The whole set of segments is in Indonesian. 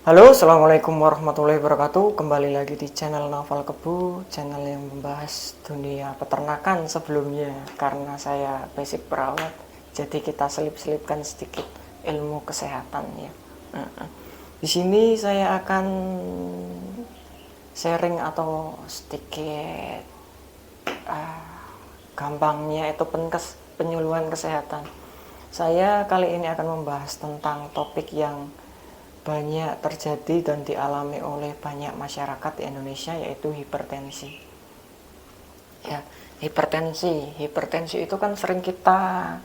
Halo, assalamualaikum warahmatullahi wabarakatuh. Kembali lagi di channel Naufal Kebu, channel yang membahas dunia peternakan sebelumnya. Karena saya basic perawat, jadi kita selip-selipkan sedikit ilmu kesehatan ya. Di sini saya akan sharing atau sedikit gampangnya itu penyuluhan kesehatan. Saya kali ini akan membahas tentang topik yang banyak terjadi dan dialami oleh banyak masyarakat di Indonesia, yaitu hipertensi. Ya, hipertensi itu kan sering kita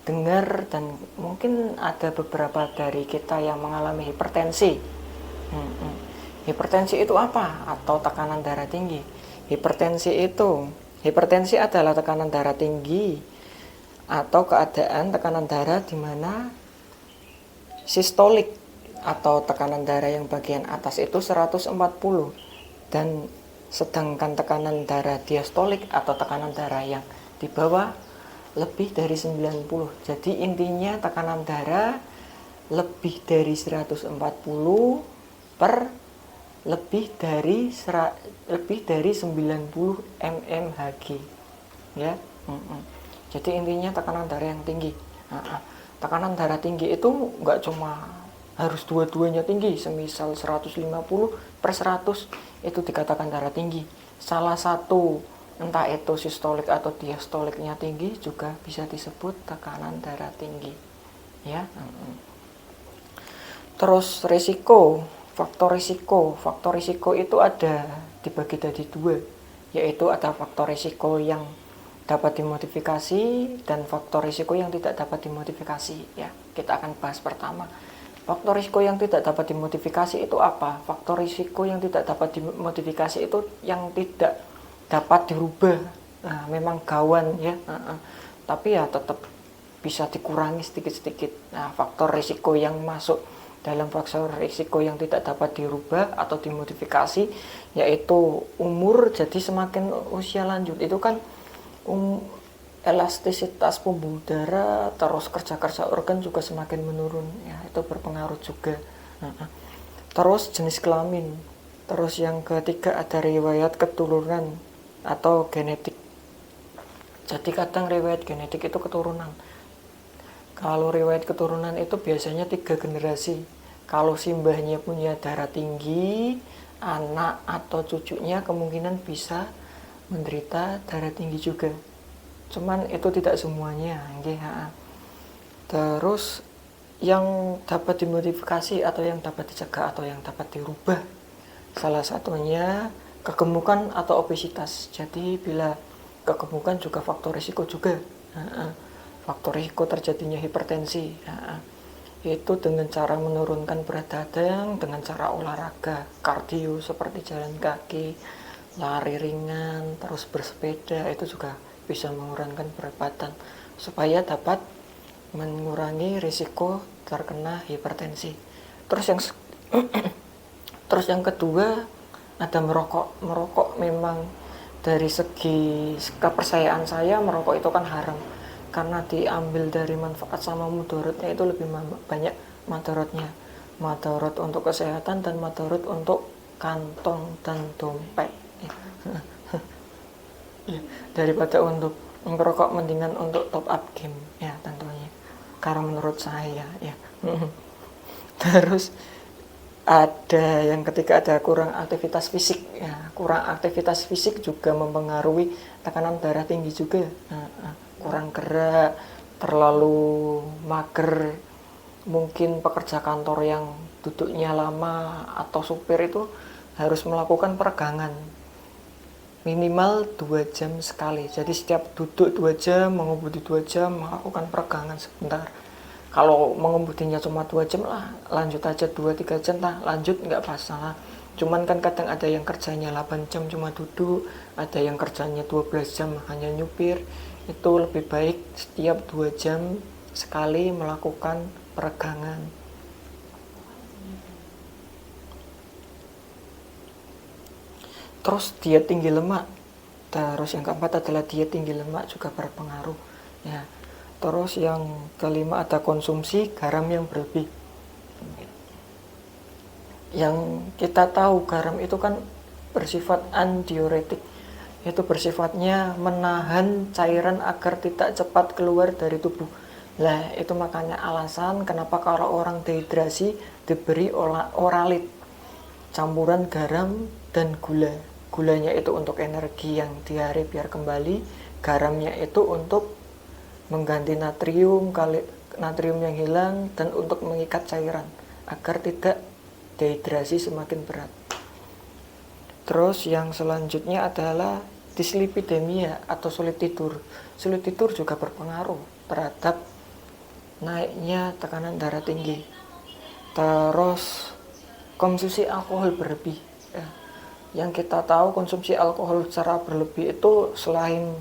dengar dan mungkin ada beberapa dari kita yang mengalami hipertensi. Hipertensi itu apa? Atau tekanan darah tinggi. Hipertensi adalah tekanan darah tinggi atau keadaan tekanan darah di mana sistolik atau tekanan darah yang bagian atas itu 140 dan sedangkan tekanan darah diastolik atau tekanan darah yang di bawah lebih dari 90. Jadi intinya tekanan darah lebih dari 140 per lebih dari 90 mmHg ya. Jadi intinya tekanan darah yang tinggi. Tekanan darah tinggi itu nggak cuma harus dua-duanya tinggi, semisal 150 per 100 itu dikatakan darah tinggi. Salah satu entah itu sistolik atau diastoliknya tinggi juga bisa disebut tekanan darah tinggi ya. Terus faktor risiko itu ada dibagi jadi dua, yaitu ada faktor risiko yang dapat dimodifikasi dan faktor risiko yang tidak dapat dimodifikasi ya. Kita akan bahas pertama. Faktor risiko yang tidak dapat dimodifikasi itu apa? Faktor risiko yang tidak dapat dimodifikasi itu yang tidak dapat dirubah. Nah, memang gawan ya, tapi ya tetap bisa dikurangi sedikit-sedikit. Nah, faktor risiko yang masuk dalam faktor risiko yang tidak dapat dirubah atau dimodifikasi yaitu umur. Jadi semakin usia lanjut itu kan elastisitas pembuluh darah, terus kerja organ juga semakin menurun ya, itu berpengaruh juga. Terus jenis kelamin, terus yang ketiga ada riwayat keturunan atau genetik. Jadi kadang riwayat genetik itu keturunan. Kalau riwayat keturunan itu biasanya 3 generasi. Kalau simbahnya punya darah tinggi, anak atau cucunya kemungkinan bisa menderita darah tinggi juga. Cuman itu tidak semuanya. Terus yang dapat dimodifikasi atau yang dapat dicegah atau yang dapat dirubah, salah satunya kegemukan atau obesitas. Jadi bila kegemukan juga faktor risiko juga. Faktor risiko terjadinya hipertensi itu dengan cara menurunkan berat badan dengan cara olahraga kardio seperti jalan kaki, lari ringan, terus bersepeda, itu juga bisa mengurangi berat badan supaya dapat mengurangi risiko terkena hipertensi. Terus yang kedua ada merokok. Merokok memang dari segi kepercayaan saya merokok itu kan haram karena diambil dari manfaat sama mudaratnya itu lebih banyak mudaratnya. Mudarat untuk kesehatan dan mudarat untuk kantong dan dompet. Ya, daripada untuk merokok mendingan untuk top up game ya tentunya, karena menurut saya ya. Terus ada yang ketiga ada kurang aktivitas fisik ya. Kurang aktivitas fisik juga mempengaruhi tekanan darah tinggi juga. Kurang gerak, terlalu mager, mungkin pekerja kantor yang duduknya lama atau supir itu harus melakukan peregangan minimal 2 jam sekali. Jadi setiap duduk 2 jam, mengemudi 2 jam, melakukan peregangan sebentar. Kalau mengemudinya cuma 2 jam lah, lanjut aja 2-3 jam lah, lanjut nggak masalah. Cuman kan kadang ada yang kerjanya 8 jam cuma duduk, ada yang kerjanya 12 jam hanya nyupir. Itu lebih baik setiap 2 jam sekali melakukan peregangan. Terus diet tinggi lemak. Terus yang keempat adalah diet tinggi lemak juga berpengaruh ya. Terus yang kelima ada konsumsi garam yang berlebih. Yang kita tahu garam itu kan bersifat antidiuretik, yaitu bersifatnya menahan cairan agar tidak cepat keluar dari tubuh. Lah itu makanya alasan kenapa kalau orang dehidrasi diberi oralit, campuran garam dan gula. Gulanya itu untuk energi yang diare biar kembali, garamnya itu untuk mengganti natrium yang hilang dan untuk mengikat cairan agar tidak dehidrasi semakin berat. Terus yang selanjutnya adalah dislipidemia atau sulit tidur. Sulit tidur juga berpengaruh terhadap naiknya tekanan darah tinggi. Terus konsumsi alkohol berlebih. Yang kita tahu konsumsi alkohol secara berlebih itu selain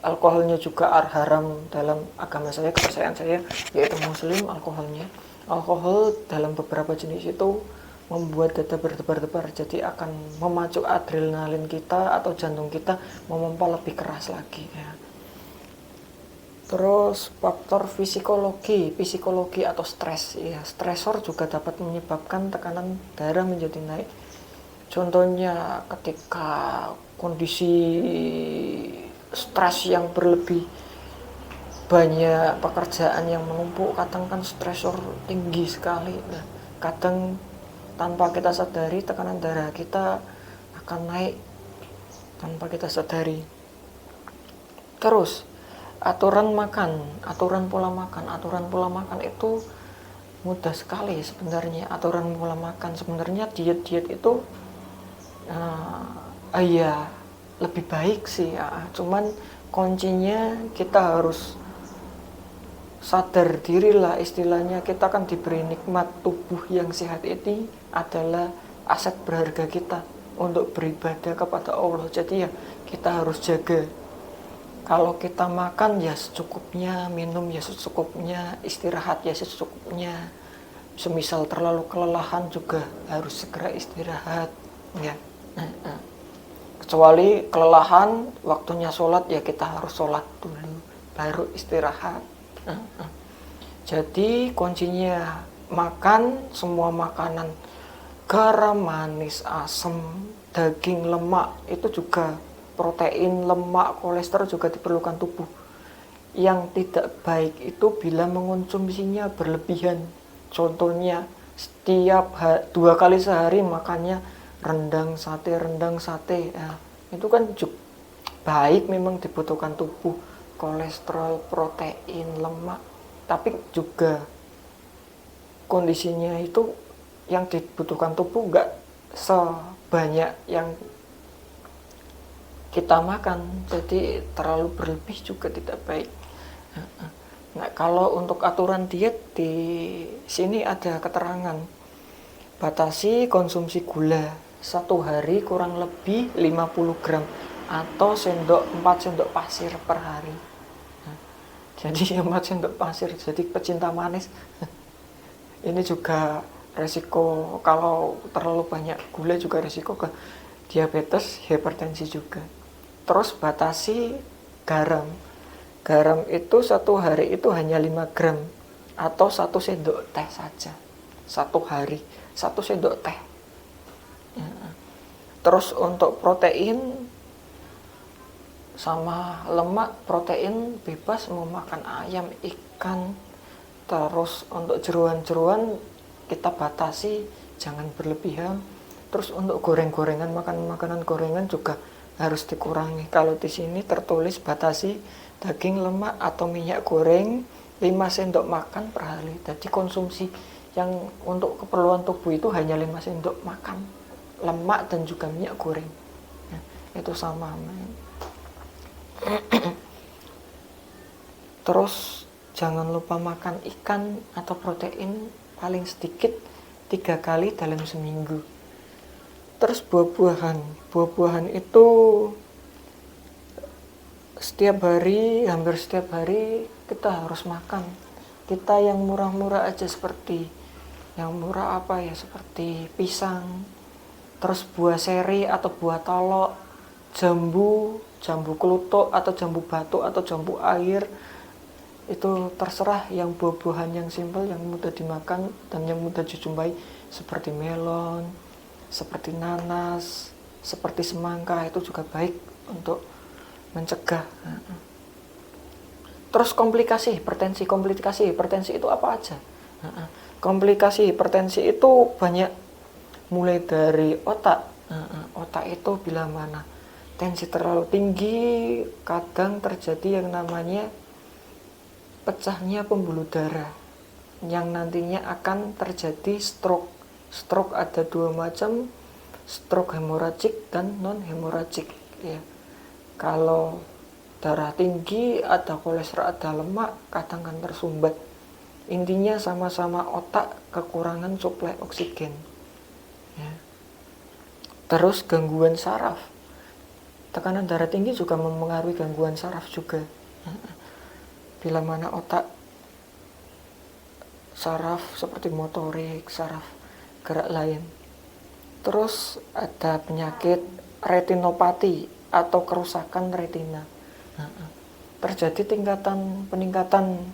alkoholnya juga haram dalam agama saya, kepercayaan saya, yaitu muslim alkoholnya. Alkohol dalam beberapa jenis itu membuat dada berdebar-debar, jadi akan memacu adrenalin kita atau jantung kita memompa lebih keras lagi ya. Terus faktor psikologi atau stres ya, stresor juga dapat menyebabkan tekanan darah menjadi naik. Contohnya ketika kondisi stres yang berlebih, banyak pekerjaan yang menumpuk, kadang kan stresor tinggi sekali. Nah, kadang tanpa kita sadari tekanan darah kita akan naik tanpa kita sadari. Terus aturan pola makan itu mudah sekali sebenarnya. Aturan pola makan sebenarnya diet itu ya lebih baik sih ya. Cuman kuncinya kita harus sadar diri lah, istilahnya kita kan diberi nikmat tubuh yang sehat. Ini adalah aset berharga kita untuk beribadah kepada Allah. Jadi ya kita harus jaga. Kalau kita makan ya secukupnya, minum ya secukupnya, istirahat ya secukupnya. Semisal terlalu kelelahan juga harus segera istirahat ya. Kecuali kelelahan waktunya sholat ya kita harus sholat dulu baru istirahat. Jadi kuncinya makan semua makanan, garam, manis, asam, daging, lemak, itu juga protein, lemak, kolesterol juga diperlukan tubuh. Yang tidak baik itu bila mengonsumsinya berlebihan. Contohnya setiap 2 kali sehari makannya rendang sate ya, itu kan juga baik, memang dibutuhkan tubuh kolesterol, protein, lemak, tapi juga kondisinya itu yang dibutuhkan tubuh nggak sebanyak yang kita makan, jadi terlalu berlebih juga tidak baik. Nah, kalau untuk aturan diet di sini ada keterangan, batasi konsumsi gula 1 hari kurang lebih 50 gram atau 4 sendok pasir per hari. Jadi 4 sendok pasir, jadi pecinta manis. Ini juga resiko, kalau terlalu banyak gula juga resiko ke diabetes, hipertensi juga. Terus batasi garam. Garam itu 1 hari itu hanya 5 gram atau 1 sendok teh saja. 1 hari 1 sendok teh. Terus untuk protein sama lemak, protein bebas mau makan ayam, ikan. Terus untuk jeroan-jeroan kita batasi, jangan berlebihan. Terus untuk goreng-gorengan, makanan gorengan juga harus dikurangi. Kalau di sini tertulis batasi daging, lemak atau minyak goreng 5 sendok makan per hari. Jadi konsumsi yang untuk keperluan tubuh itu hanya 5 sendok makan lemak dan juga minyak goreng. Nah, itu sama. Terus jangan lupa makan ikan atau protein paling sedikit 3 kali dalam seminggu. Terus buah-buahan itu hampir setiap hari kita harus makan. Kita yang murah-murah aja, seperti yang murah apa ya, seperti pisang, terus buah seri atau buah tolok, jambu kelutuk atau jambu batu atau jambu air, itu terserah. Yang buah-buahan yang simpel, yang mudah dimakan dan yang mudah dijumpai seperti melon, seperti nanas, seperti semangka, itu juga baik untuk mencegah. Terus komplikasi hipertensi itu apa aja? Komplikasi hipertensi itu banyak, mulai dari otak. Otak itu bila mana tensi terlalu tinggi, kadang terjadi yang namanya pecahnya pembuluh darah, yang nantinya akan terjadi stroke. Stroke ada dua macam, stroke hemoragik dan non hemoragik. Ya. Kalau darah tinggi, ada kolesterol, ada lemak, kadang kan tersumbat. Intinya sama-sama otak kekurangan suplai oksigen. Ya. Terus gangguan saraf. Tekanan darah tinggi juga mempengaruhi gangguan saraf juga. Bila mana otak, saraf seperti motorik, saraf gerak lain. Terus ada penyakit retinopati atau kerusakan retina. Terjadi peningkatan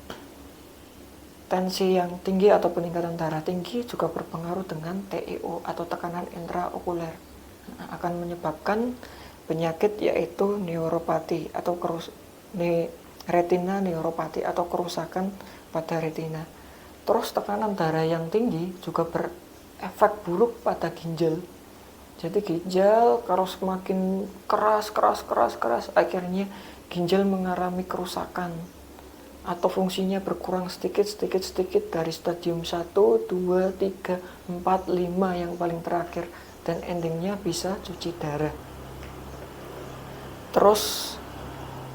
tensi yang tinggi atau peningkatan darah tinggi juga berpengaruh dengan TIO atau tekanan intraokuler. Akan menyebabkan penyakit yaitu neuropati atau retina neuropati atau kerusakan pada retina. Terus tekanan darah yang tinggi juga berefek buruk pada ginjal. Jadi ginjal kalau semakin keras, akhirnya ginjal mengalami kerusakan atau fungsinya berkurang sedikit dari stadium 1, 2, 3, 4, 5 yang paling terakhir, dan endingnya bisa cuci darah. Terus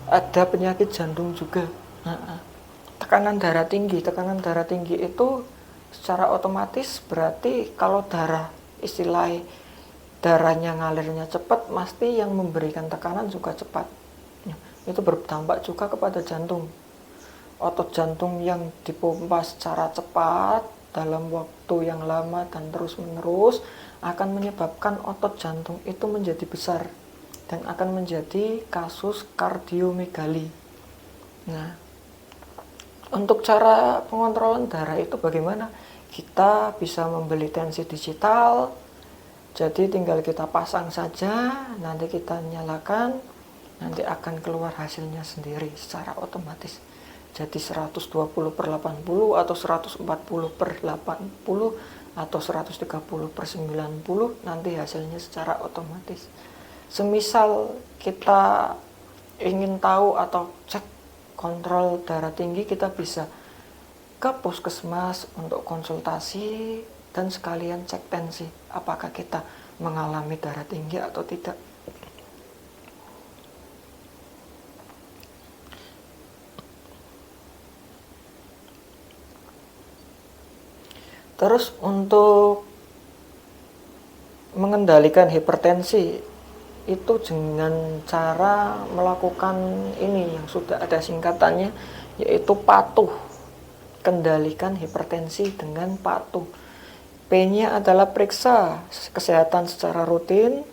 ada penyakit jantung juga. Tekanan darah tinggi itu secara otomatis berarti kalau darahnya ngalirnya cepat, pasti yang memberikan tekanan juga cepat. Itu berdampak juga kepada jantung. Otot jantung yang dipompa secara cepat dalam waktu yang lama dan terus menerus akan menyebabkan otot jantung itu menjadi besar dan akan menjadi kasus kardiomegali. Nah, untuk cara pengontrolan darah itu bagaimana? Kita bisa membeli tensi digital, jadi tinggal kita pasang saja, nanti kita nyalakan, nanti akan keluar hasilnya sendiri secara otomatis. Jadi 120/80 atau 140/80 atau 130/90, nanti hasilnya secara otomatis. Semisal kita ingin tahu atau cek kontrol darah tinggi, kita bisa ke puskesmas untuk konsultasi dan sekalian cek tensi, apakah kita mengalami darah tinggi atau tidak. Terus untuk mengendalikan hipertensi itu dengan cara melakukan ini yang sudah ada singkatannya, yaitu patuh. Kendalikan hipertensi dengan patuh. P-nya adalah periksa kesehatan secara rutin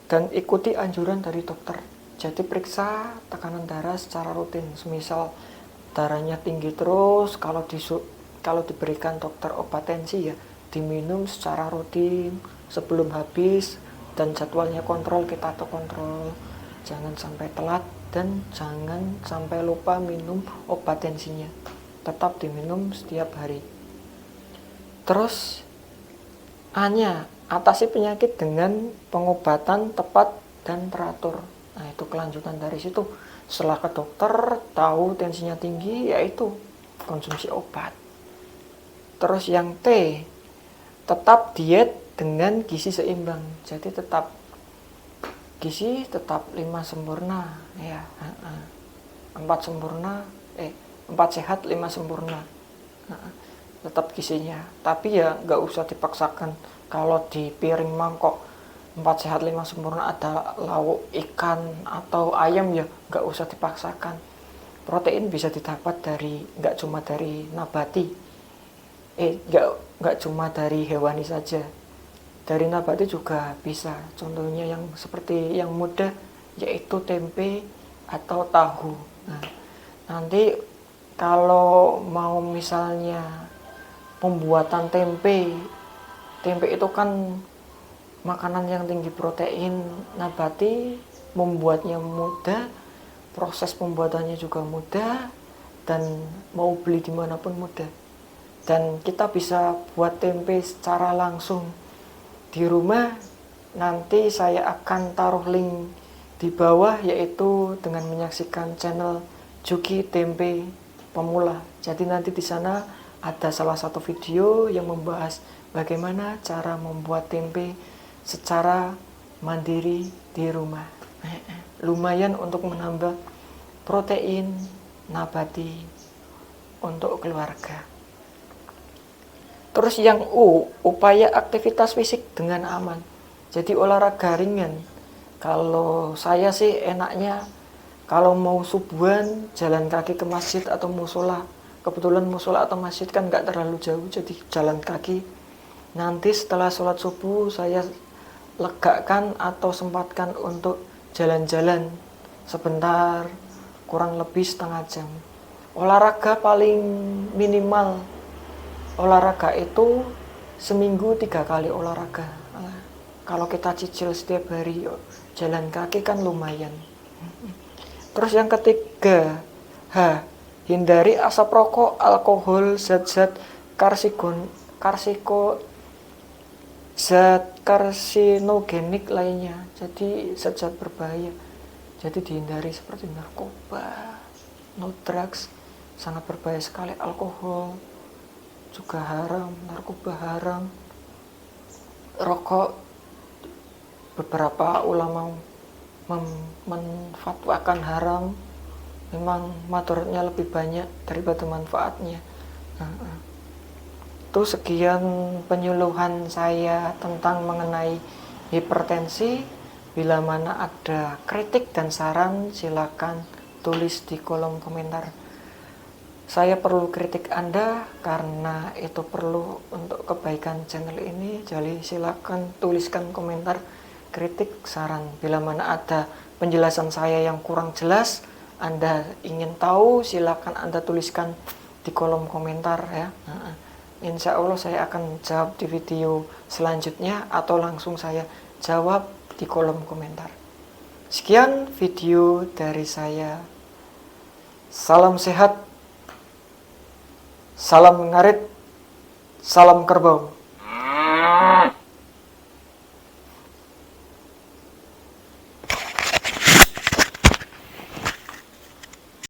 dan ikuti anjuran dari dokter. Jadi periksa tekanan darah secara rutin. Semisal darahnya tinggi terus, kalau diberikan dokter obat tensi ya diminum secara rutin sebelum habis, dan jadwalnya kita kontrol. Jangan sampai telat dan jangan sampai lupa minum obat tensinya. Tetap diminum setiap hari. Terus A-nya, atasi penyakit dengan pengobatan tepat dan teratur. Nah, itu kelanjutan dari situ. Setelah ke dokter tahu tensinya tinggi, yaitu konsumsi obat. Terus yang T, tetap diet dengan gizi seimbang. Jadi tetap 5 sempurna ya. 4 sehat 5 sempurna. Tetap gizinya. Tapi ya nggak usah dipaksakan. Kalau di piring mangkok 4 sehat 5 sempurna ada lauk ikan atau ayam, ya nggak usah dipaksakan. Protein bisa didapat nggak cuma dari nabati. Nggak cuma dari hewani saja, dari nabati juga bisa. Contohnya yang seperti yang mudah yaitu tempe atau tahu. Nah, nanti kalau mau misalnya pembuatan tempe tempe itu kan makanan yang tinggi protein nabati, membuatnya mudah, proses pembuatannya juga mudah, dan mau beli dimanapun mudah. Dan kita bisa buat tempe secara langsung di rumah. Nanti saya akan taruh link di bawah, yaitu dengan menyaksikan channel Juki Tempe Pemula. Jadi nanti di sana ada salah satu video yang membahas bagaimana cara membuat tempe secara mandiri di rumah. Lumayan untuk menambah protein nabati untuk keluarga. Terus yang upaya aktivitas fisik dengan aman. Jadi olahraga ringan. Kalau saya sih enaknya kalau mau subuhan jalan kaki ke masjid atau musola. Kebetulan musola atau masjid kan nggak terlalu jauh, jadi jalan kaki. Nanti setelah sholat subuh saya legakan atau sempatkan untuk jalan-jalan sebentar, kurang lebih setengah jam. Olahraga paling minimal, olahraga itu seminggu 3 kali olahraga. Kalau kita cicil setiap hari jalan kaki kan lumayan. Terus yang ketiga, hindari asap rokok, alkohol, zat-zat zat karsinogenik lainnya. Jadi zat-zat berbahaya. Jadi dihindari seperti narkoba, no drugs, sangat berbahaya sekali. Alkohol juga haram, narkoba haram, rokok beberapa ulama menfatwakan haram. Memang madharatnya lebih banyak daripada manfaatnya. Itu sekian penyuluhan saya tentang mengenai hipertensi. Bila mana ada kritik dan saran, silakan tulis di kolom komentar. Saya perlu kritik Anda karena itu perlu untuk kebaikan channel ini. Jadi silakan tuliskan komentar kritik, saran. Bila mana ada penjelasan saya yang kurang jelas, Anda ingin tahu, silakan Anda tuliskan di kolom komentar ya. Insya Allah saya akan jawab di video selanjutnya atau langsung saya jawab di kolom komentar. Sekian video dari saya. Salam sehat, salam ngarit, salam kerbau.